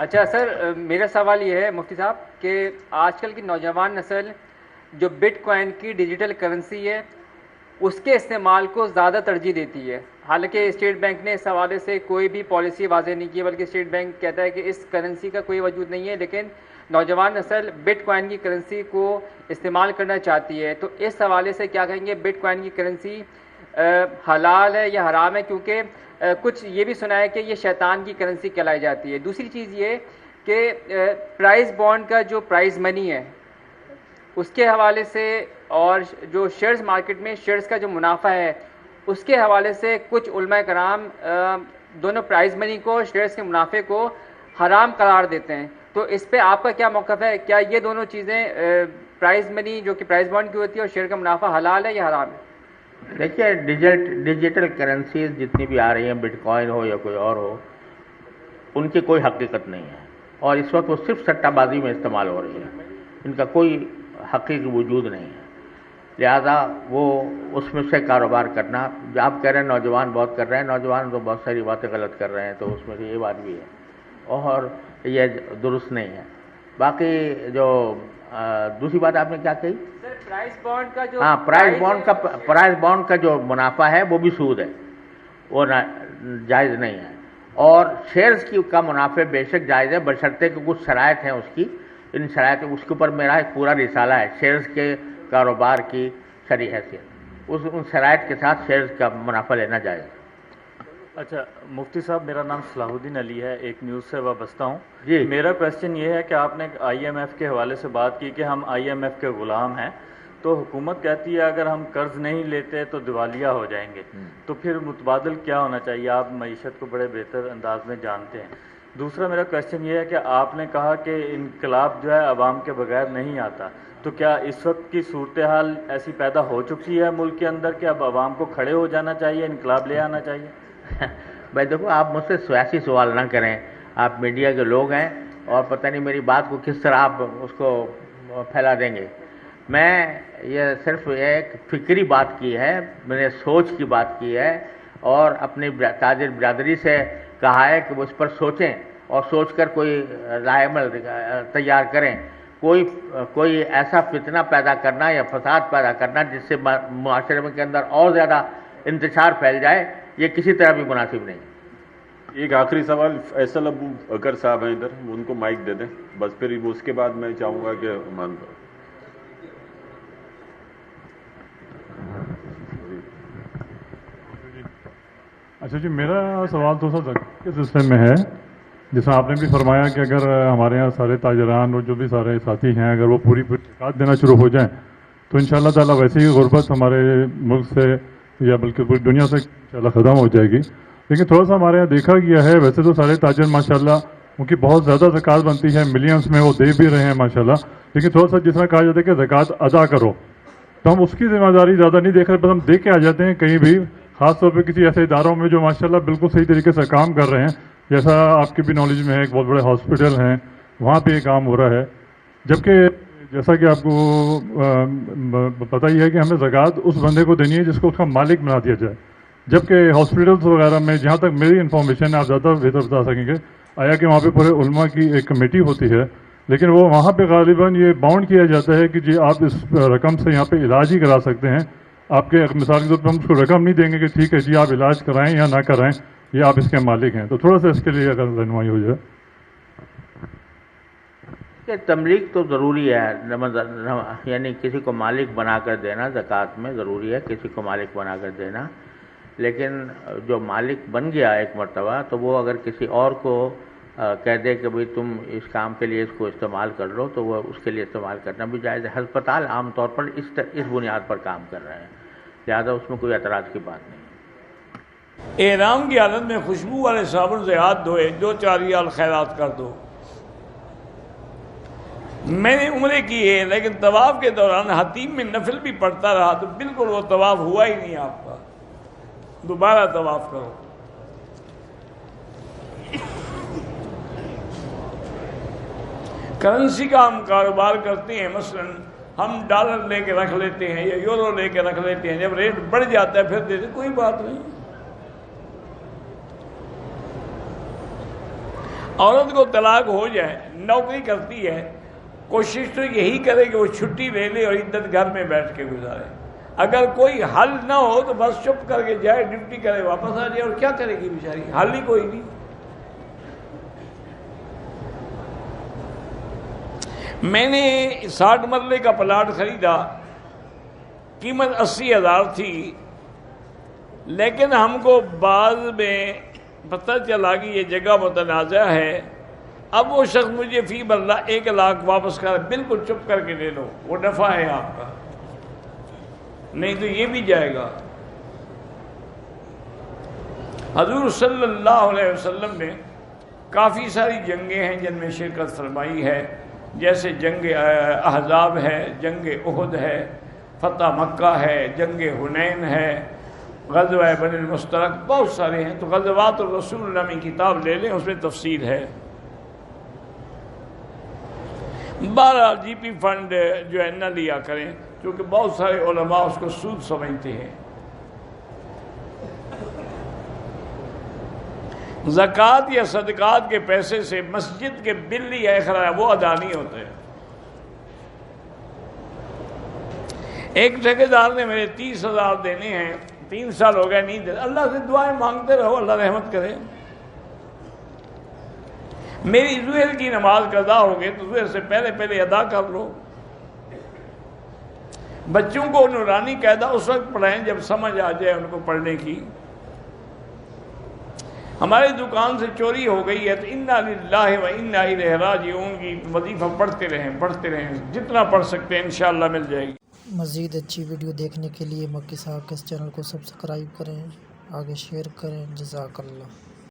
اچھا سر، میرا سوال یہ ہے مفتی صاحب کہ آج کل کی نوجوان نسل جو بٹ کوائن کی ڈیجیٹل کرنسی ہے اس کے استعمال کو زیادہ ترجیح دیتی ہے، حالانکہ اسٹیٹ بینک نے اس حوالے سے کوئی بھی پالیسی واضح نہیں کی، بلکہ اسٹیٹ بینک کہتا ہے کہ اس کرنسی کا کوئی وجود نہیں ہے، لیکن نوجوان نسل بٹ کوائن کی کرنسی کو استعمال کرنا چاہتی ہے۔ تو اس حوالے سے کیا کہیں گے، بٹ کوائن کی کرنسی حلال ہے یا حرام ہے؟ کیونکہ کچھ یہ بھی سنا ہے کہ یہ شیطان کی کرنسی کہلائی جاتی ہے۔ دوسری چیز یہ کہ پرائز بانڈ کا جو پرائز منی ہے اس کے حوالے سے، اور جو شیئرز مارکیٹ میں شیئرز کا جو منافع ہے اس کے حوالے سے کچھ علماء کرام دونوں پرائز منی کو، شیئرز کے منافع کو حرام قرار دیتے ہیں۔ تو اس پہ آپ کا کیا موقف ہے؟ کیا یہ دونوں چیزیں پرائز منی جو کہ پرائز بانڈ کی ہوتی ہے اور شیئر کا منافع حلال ہے یا حرام ہے؟ دیکھیے، ڈیجیٹل کرنسیز جتنی بھی آ رہی ہیں، بٹ کوائن ہو یا کوئی اور ہو، ان کی کوئی حقیقت نہیں ہے، اور اس وقت وہ صرف سٹہ بازی میں استعمال ہو رہی ہے، ان کا کوئی حقیقی وجود نہیں ہے۔ لہذا وہ اس میں سے کاروبار کرنا، جو آپ کہہ رہے ہیں نوجوان بہت کر رہے ہیں، نوجوان تو بہت ساری باتیں غلط کر رہے ہیں، تو اس میں سے یہ بات بھی ہے اور یہ درست نہیں ہے۔ باقی جو دوسری بات آپ نے کیا کہی؟ سر پرائز بانڈ کا جو پرائز بانڈ کا جو منافع ہے وہ بھی سود ہے، وہ جائز نہیں ہے، اور شیئرز کی کا منافع بے شک جائز ہے، بشرطے کہ کچھ شرائط ہیں اس کی، ان شرائط اس کے اوپر میرا ایک پورا رسالہ ہے، شیئرز کے کاروبار کی شرعی حیثیت، ان شرائط کے ساتھ شیئرز کا منافع لینا جائز ہے۔ اچھا مفتی صاحب، میرا نام صلاح الدین علی ہے، ایک نیوز سے وابستہ ہوں جی۔ میرا کویشچن یہ ہے کہ آپ نے آئی ایم ایف کے حوالے سے بات کی کہ ہم آئی ایم ایف کے غلام ہیں، تو حکومت کہتی ہے اگر ہم قرض نہیں لیتے تو دیوالیہ ہو جائیں گے، تو پھر متبادل کیا ہونا چاہیے؟ آپ معیشت کو بڑے بہتر انداز میں جانتے ہیں۔ دوسرا میرا کویشچن یہ ہے کہ آپ نے کہا کہ انقلاب جو ہے عوام کے بغیر نہیں آتا، تو کیا اس وقت کی صورتحال ایسی پیدا ہو چکی ہے ملک کے اندر کہ اب عوام کو کھڑے ہو جانا چاہیے، انقلاب لے آنا چاہیے؟ بھائی دیکھو، آپ مجھ سے سیاسی سوال نہ کریں، آپ میڈیا کے لوگ ہیں اور پتہ نہیں میری بات کو کس طرح آپ اس کو پھیلا دیں گے۔ میں یہ صرف ایک فکری بات کی ہے، میں نے سوچ کی بات کی ہے، اور اپنی تاجر برادری سے کہا ہے کہ وہ اس پر سوچیں اور سوچ کر کوئی رائے عمل تیار کریں۔ کوئی ایسا فتنہ پیدا کرنا یا فساد پیدا کرنا جس سے معاشرے کے اندر اور زیادہ انتشار پھیل جائے، یہ کسی طرح بھی مناسب نہیں۔ ایک آخری سوال، فیصل ابو اکر صاحب ہیں ادھر، ان کو مائک دے دیں، بس پھر اس کے بعد میں چاہوں گا کہ اچھا جی، میرا سوال تو سر زکوٰۃ کے سلسلے میں ہے، جیسا آپ نے بھی فرمایا کہ اگر ہمارے یہاں سارے تاجران اور جو بھی سارے ساتھی ہیں اگر وہ پوری زکوٰۃ دینا شروع ہو جائیں تو انشاءاللہ تعالیٰ ویسے ہی غربت ہمارے ملک سے یا بلکہ پوری دنیا سے انشاءاللہ ختم ہو جائے گی۔ لیکن تھوڑا سا ہمارے یہاں دیکھا گیا ہے، ویسے تو سارے تاجر ماشاءاللہ ان کی بہت زیادہ زکوٰۃ بنتی ہے، ملینز میں وہ دے بھی رہے ہیں ماشاءاللہ، لیکن تھوڑا سا جس طرح کہا جاتا ہے کہ زکوٰۃ ادا کرو، تو ہم اس کی ذمہ داری زیادہ نہیں دیکھ رہے، بس ہم دیکھ کے آ جاتے ہیں کہیں بھی، خاص طور پہ کسی ایسے اداروں میں جو ماشاءاللہ بالکل صحیح طریقے سے کام کر رہے ہیں، جیسا آپ کی بھی نالج میں ہے، ایک بہت بڑے ہاسپٹل ہیں وہاں پہ یہ کام ہو رہا ہے، جبکہ جیسا کہ آپ کو پتہ ہی ہے کہ ہمیں زکوٰۃ اس بندے کو دینی ہے جس کو اس کا مالک بنا دیا جائے، جبکہ ہاسپٹلس وغیرہ میں جہاں تک میری انفارمیشن ہے، آپ زیادہ بہتر بتا سکیں گے، آیا کہ وہاں پہ پورے علماء کی ایک کمیٹی ہوتی ہے، لیکن وہ وہاں پہ غالباً یہ باؤنڈ کیا جاتا ہے کہ جی آپ اس رقم سے یہاں پہ علاج ہی کرا سکتے ہیں، آپ کے مثال کے طور پہ ہم اس کو رقم نہیں دیں گے کہ ٹھیک ہے جی آپ علاج کرائیں یا نہ کرائیں، یہ آپ اس کے مالک ہیں، تو تھوڑا سا اس کے لیے اگر رہنمائی ہو جائے۔ کہ تملیک تو ضروری ہے، یعنی کسی کو مالک بنا کر دینا زکوٰۃ میں ضروری ہے، کسی کو مالک بنا کر دینا، لیکن جو مالک بن گیا ایک مرتبہ تو وہ اگر کسی اور کو کہہ دے کہ بھئی تم اس کام کے لیے اس کو استعمال کر لو، تو وہ اس کے لیے استعمال کرنا بھی جائز ہے۔ ہسپتال عام طور پر اس بنیاد پر کام کر رہے ہیں، لہٰذا اس میں کوئی اعتراض کی بات نہیں۔ احرام کی حالت میں خوشبو والے صابن سے ہاتھ دھوئے، 2-4 ریال خیرات کر دو۔ میں نے عمرے کی ہے، لیکن طواف کے دوران حتیم میں نفل بھی پڑھتا رہا تو بالکل وہ طواف ہوا ہی نہیں آپ کا، دوبارہ طواف کرو۔ کرنسی کا ہم کاروبار کرتے ہیں، مثلا ہم ڈالر لے کے رکھ لیتے ہیں یا یورو لے کے رکھ لیتے ہیں، جب ریٹ بڑھ جاتا ہے پھر دیتے، کوئی بات نہیں۔ عورت کو طلاق ہو جائے، نوکری کرتی ہے، کوشش تو یہی کرے کہ وہ چھٹی لے لے اور عدت گھر میں بیٹھ کے گزارے. اگر کوئی حل نہ ہو تو بس چپ کر کے جائے، ڈیوٹی کرے، واپس آ جائے. اور کیا کرے گی بیچاری؟ حل ہی کوئی نہیں. میں نے 60 مرلے کا پلاٹ خریدا، قیمت 80,000 تھی، لیکن ہم کو بعد میں پتہ چلا کہ یہ جگہ متنازع ہے. اب وہ شخص مجھے فی مرلہ 1 لاکھ واپس کر، بالکل چپ کر کے لے لو، وہ نفع ہے آپ کا، نہیں تو یہ بھی جائے گا. حضور صلی اللہ علیہ وسلم نے کافی ساری جنگیں ہیں جن میں شرکت فرمائی ہے، جیسے جنگ احزاب ہے، جنگ احد ہے، فتح مکہ ہے، جنگ حنین ہے، غزوہ بنی المستلق، بہت سارے ہیں. تو غزوات الرسول اللہ میں کتاب لے لیں، اس میں تفصیل ہے. 12 جی پی فنڈ جو ہے نہ لیا کریں، کیونکہ بہت سارے علماء اس کو سود سمجھتے ہیں. زکوٰۃ یا صدقات کے پیسے سے مسجد کے بل یا اخراج وہ ادا نہیں ہوتے. ایک ٹھیکیدار نے میرے 30,000 دینے ہیں، 3 سال ہو گئے نہیں دے. اللہ سے دعائیں مانگتے رہو، اللہ رحمت کرے. میری ظہر کی نماز قضا ہو گئی تو ظہر سے پہلے ادا کر لو. بچوں کو نورانی قاعدہ اس وقت پڑھائیں جب سمجھ آ جائے ان کو پڑھنے کی. ہماری دکان سے چوری ہو گئی ہے تو انا للہ و انا الیہ راجعون کی وظیفہ پڑھتے رہیں، جتنا پڑھ سکتے ہیں انشاءاللہ مل جائے گی. مزید اچھی ویڈیو دیکھنے کے لیے مکی صاحب کے اس چینل کو سبسکرائب کریں، آگے شیئر کریں. جزاک اللہ.